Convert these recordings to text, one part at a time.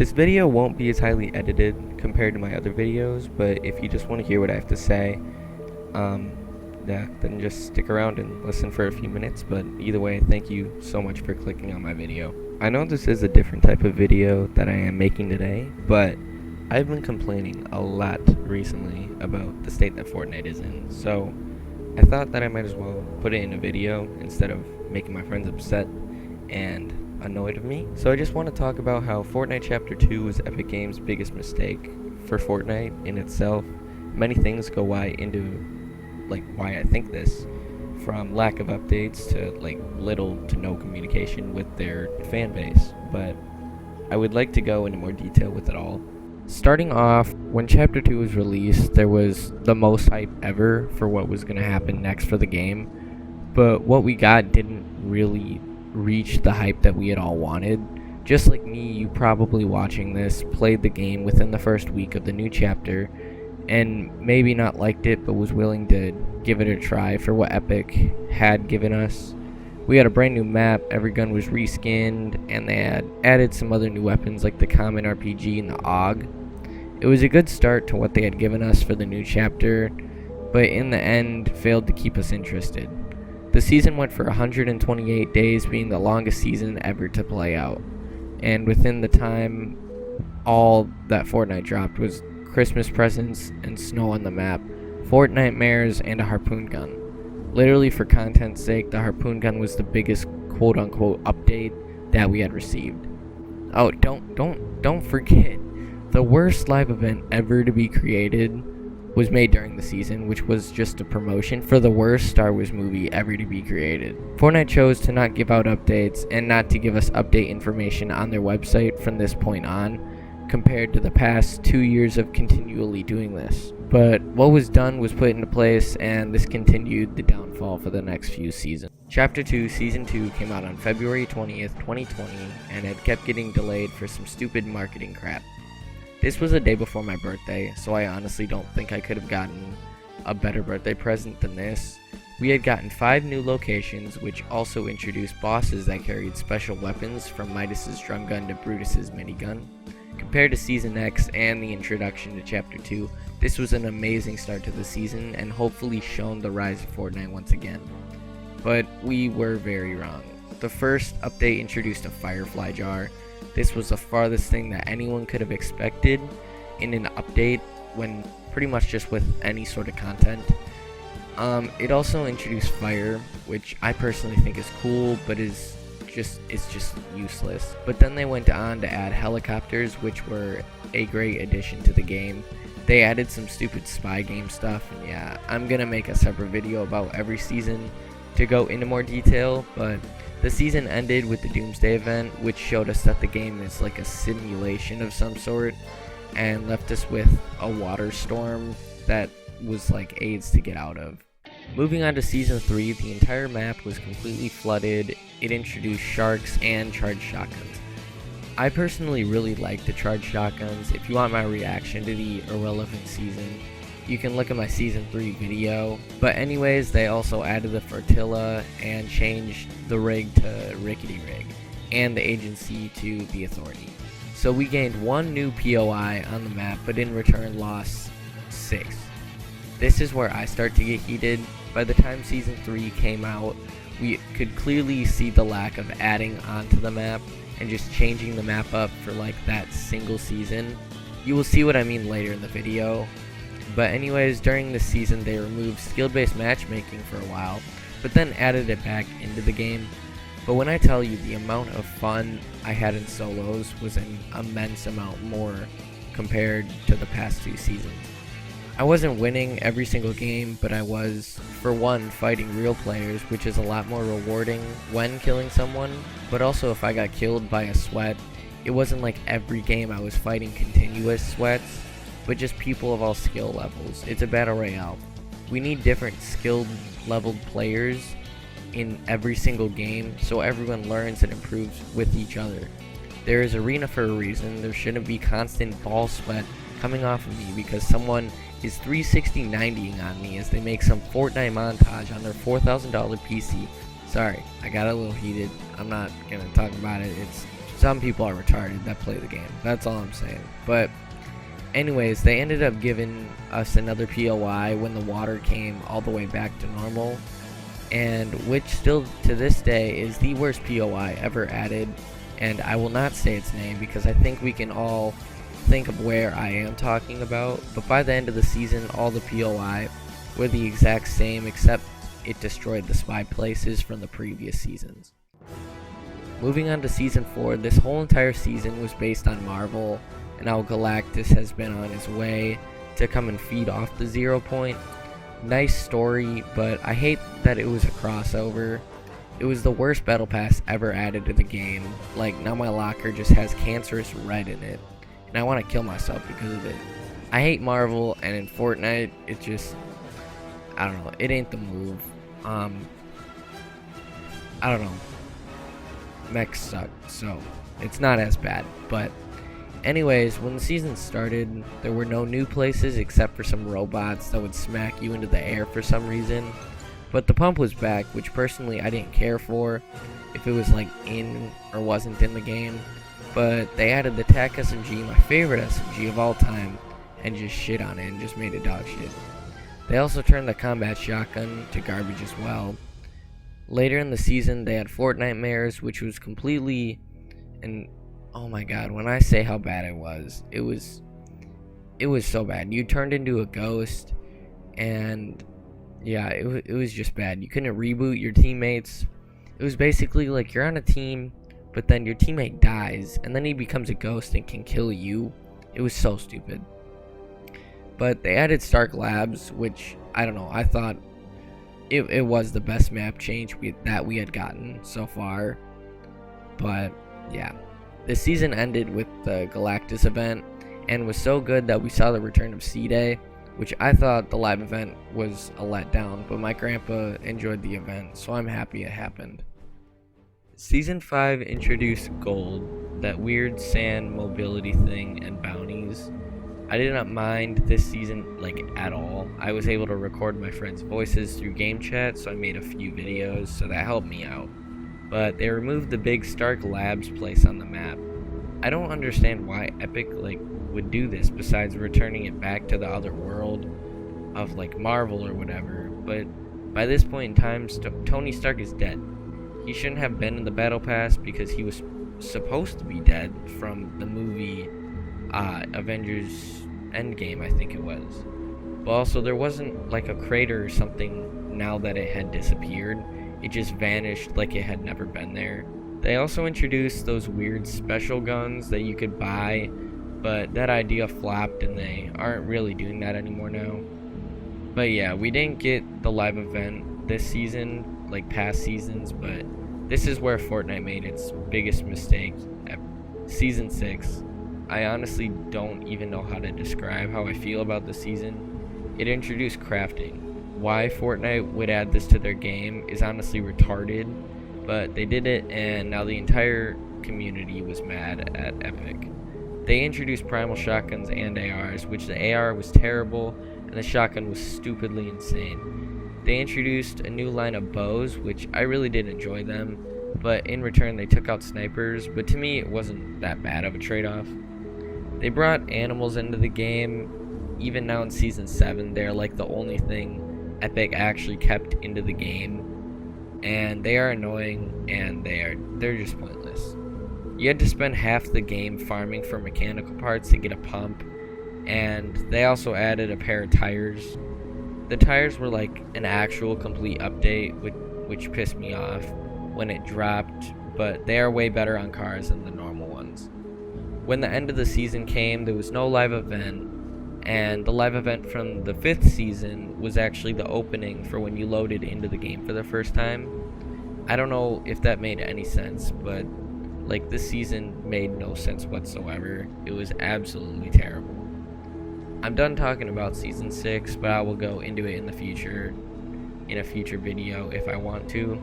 This video won't be as highly edited compared to my other videos, but if you just want to hear what I have to say, then just stick around and listen for a few minutes. But either way, thank you so much for clicking on my video. I know this is a different type of video that I am making today, but I've been complaining a lot recently about the state that Fortnite is in, so I thought that I might as well put it in a video instead of making my friends upset and annoyed of me. So I just want to talk about how Fortnite Chapter 2 was Epic Games' biggest mistake for Fortnite in itself. Many things go into why I think this, from lack of updates to little to no communication with their fan base, but I would like to go into more detail with it all. Starting off, when Chapter 2 was released, there was the most hype ever for what was going to happen next for the game, but what we got didn't really reach the hype that we had all wanted. Just like me, you probably watching this played the game within the first week of the new chapter, and maybe not liked it, but was willing to give it a try for what Epic had given us. We had a brand new map, every gun was reskinned, and they had added some other new weapons like the common RPG and the AUG. It was a good start to what they had given us for the new chapter, but in the end failed to keep us interested. The season went for 128 days, being the longest season ever to play out, and within the time, all that Fortnite dropped was Christmas presents and snow on the map, Fortnitemares, and a harpoon gun. Literally, for content's sake, the harpoon gun was the biggest quote-unquote update that we had received. Oh, don't forget, the worst live event ever to be created was made during the season, which was just a promotion for the worst Star Wars movie ever to be created. Fortnite chose to not give out updates and not to give us update information on their website from this point on, compared to the past 2 years of continually doing this. But what was done was put into place, and this continued the downfall for the next few seasons. Chapter 2 Season 2 came out on February 20th, 2020, and had kept getting delayed for some stupid marketing crap. This was a day before my birthday, so I honestly don't think I could have gotten a better birthday present than this. We had gotten 5 new locations, which also introduced bosses that carried special weapons, from Midas's drum gun to Brutus's minigun. Compared to Season X and the introduction to Chapter 2, this was an amazing start to the season and hopefully shown the rise of Fortnite once again. But we were very wrong. The first update introduced a Firefly jar. This was the farthest thing that anyone could have expected in an update when pretty much just with any sort of content. It also introduced fire, which I personally think is cool, but it's just useless. But then they went on to add helicopters, which were a great addition to the game. They added some stupid spy game stuff, and yeah, I'm gonna make a separate video about every season to go into more detail, but the season ended with the Doomsday event, which showed us that the game is like a simulation of some sort, and left us with a water storm that was like AIDS to get out of. Moving on to Season 3, the entire map was completely flooded. It introduced sharks and charged shotguns. I personally really like the charged shotguns. If you want my reaction to the irrelevant season, you can look at my Season 3 video. But anyways, they also added the flotilla and changed the rig to rickety rig, and the agency to the authority. So we gained 1 new POI on the map, but in return lost 6. This is where I start to get heated. By the time Season 3 came out, we could clearly see the lack of adding onto the map and just changing the map up for like that single season. You will see what I mean later in the video. But anyways, during this season they removed skill-based matchmaking for a while, but then added it back into the game. But when I tell you the amount of fun I had in solos was an immense amount more compared to the past 2 seasons. I wasn't winning every single game, but I was, for one, fighting real players, which is a lot more rewarding when killing someone, but also if I got killed by a sweat, it wasn't like every game I was fighting continuous sweats, but just people of all skill levels. It's a battle royale. We need different skilled leveled players in every single game so everyone learns and improves with each other. There is arena for a reason. There shouldn't be constant ball sweat coming off of me because someone is 360 90ing on me as they make some Fortnite montage on their $4,000 PC. Sorry, I got a little heated. I'm not gonna talk about it. It's some people are retarded that play the game. That's all I'm saying. But anyways, they ended up giving us another POI when the water came all the way back to normal, and which still to this day is the worst POI ever added. And I will not say its name because I think we can all think of where I am talking about. But by the end of the season, all the POI were the exact same, except it destroyed the spy places from the previous seasons. Moving on to Season 4, this whole entire season was based on Marvel, and how Galactus has been on his way to come and feed off the 0 point. Nice story, but I hate that it was a crossover. It was the worst battle pass ever added to the game. Like, now my locker just has cancerous red in it, and I want to kill myself because of it. I hate Marvel, and in Fortnite, it just, I don't know, it ain't the move. I don't know. Mechs suck, so it's not as bad. But anyways, when the season started, there were no new places except for some robots that would smack you into the air for some reason. But the pump was back, which personally I didn't care for if it was like in or wasn't in the game. But they added the TAC SMG, my favorite SMG of all time, and just shit on it and just made it dog shit. They also turned the combat shotgun to garbage as well. Later in the season, they had Fortnite Mares, which was completely, and oh my god, when I say how bad it was so bad. You turned into a ghost, and yeah, it was just bad. You couldn't reboot your teammates. It was basically like you're on a team, but then your teammate dies, and then he becomes a ghost and can kill you. It was so stupid. But they added Stark Labs, which, I don't know, I thought it was the best map change that we had gotten so far. But yeah, the season ended with the Galactus event, and was so good that we saw the return of C-Day, which I thought the live event was a letdown, but my grandpa enjoyed the event, so I'm happy it happened. Season 5 introduced Gold, that weird sand mobility thing, and bounties. I did not mind this season, like, at all. I was able to record my friends' voices through game chat, so I made a few videos, so that helped me out. But they removed the big Stark Labs place on the map. I don't understand why Epic, would do this besides returning it back to the other world of, Marvel or whatever. But by this point in time, Tony Stark is dead. He shouldn't have been in the Battle Pass because he was supposed to be dead from the movie Avengers Endgame, I think it was. But also, there wasn't a crater or something now that it had disappeared. It just vanished like it had never been there. They also introduced those weird special guns that you could buy, but that idea flopped and they aren't really doing that anymore now. But yeah, we didn't get the live event this season, like past seasons, but this is where Fortnite made its biggest mistake. Season 6. I honestly don't even know how to describe how I feel about the season. It introduced crafting. Why Fortnite would add this to their game is honestly retarded, but they did it, and now the entire community was mad at Epic. They introduced primal shotguns and ARs, which the AR was terrible and the shotgun was stupidly insane. They introduced a new line of bows, which I really did enjoy them, but in return they took out snipers, but to me it wasn't that bad of a trade-off. They brought animals into the game. Even now in Season 7, they're the only thing Epic actually kept into the game, and they are annoying, and they're just pointless. You had to spend half the game farming for mechanical parts to get a pump, and they also added a pair of tires. The tires were an actual complete update, which pissed me off when it dropped, but they are way better on cars than the normal ones. When the end of the season came, there was no live event, and the live event from the 5th season was actually the opening for when you loaded into the game for the first time. I don't know if that made any sense, but this season made no sense whatsoever. It was absolutely terrible. I'm done talking about Season 6, but I will go into it in the future, in a future video if I want to.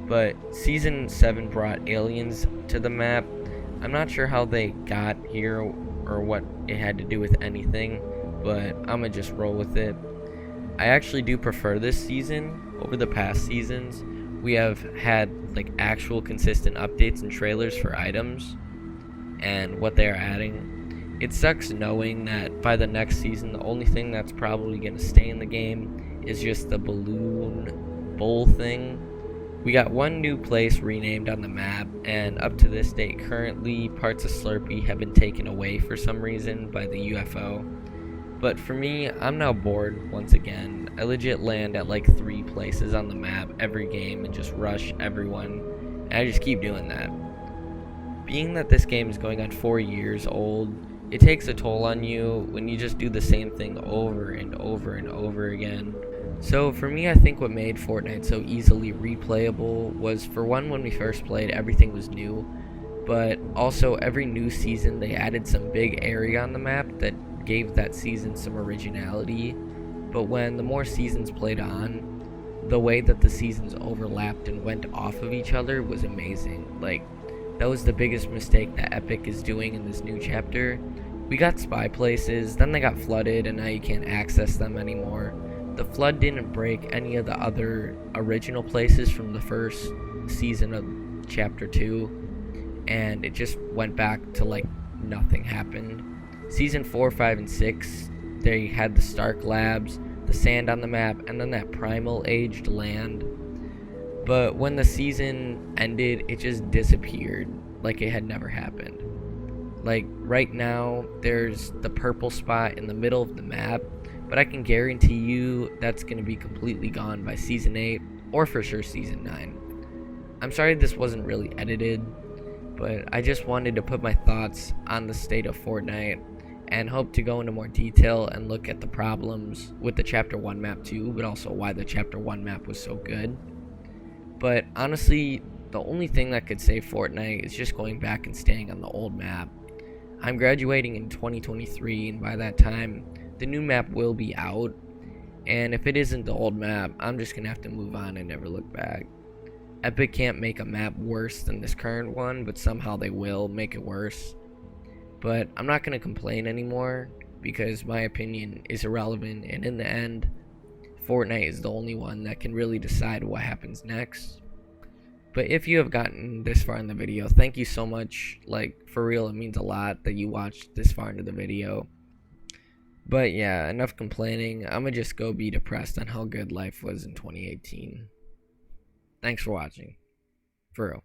But Season 7 brought aliens to the map. I'm not sure how they got here or what it had to do with anything, but I'ma just roll with it. I actually do prefer this season over the past seasons. We have had actual consistent updates and trailers for items, and what they are adding. It sucks knowing that by the next season, the only thing that's probably going to stay in the game is just the balloon bowl thing. We got one new place renamed on the map, and up to this date, currently, parts of Slurpee have been taken away for some reason by the UFO. But for me, I'm now bored once again. I legit land at like 3 places on the map every game and just rush everyone, and I just keep doing that. Being that this game is going on 4 years old, it takes a toll on you when you just do the same thing over and over and over again. So for me, I think what made Fortnite so easily replayable was, for one, when we first played, everything was new, but also every new season they added some big area on the map that gave that season some originality. But when the more seasons played on, the way that the seasons overlapped and went off of each other was amazing. Like, that was the biggest mistake that Epic is doing in this new chapter. We got spy places, then they got flooded, and now you can't access them anymore. The flood didn't break any of the other original places from the first season of chapter 2, and it just went back to like nothing happened. Season 4, 5, and 6, they had the Stark Labs, the sand on the map, and then that primal aged land. But when the season ended, it just disappeared like it had never happened. Like, right now, there's the purple spot in the middle of the map, but I can guarantee you that's going to be completely gone by Season 8, or for sure Season 9. I'm sorry this wasn't really edited, but I just wanted to put my thoughts on the state of Fortnite, and hope to go into more detail and look at the problems with the Chapter 1 map too, but also why the Chapter 1 map was so good. But honestly, the only thing that could save Fortnite is just going back and staying on the old map. I'm graduating in 2023, and by that time, the new map will be out, and if it isn't the old map, I'm just gonna have to move on and never look back. Epic can't make a map worse than this current one, but somehow they will make it worse. But I'm not gonna complain anymore, because my opinion is irrelevant, and in the end, Fortnite is the only one that can really decide what happens next. But if you have gotten this far in the video, thank you so much. Like, for real, it means a lot that you watched this far into the video. But yeah, enough complaining. I'ma just go be depressed on how good life was in 2018. Thanks for watching. For real.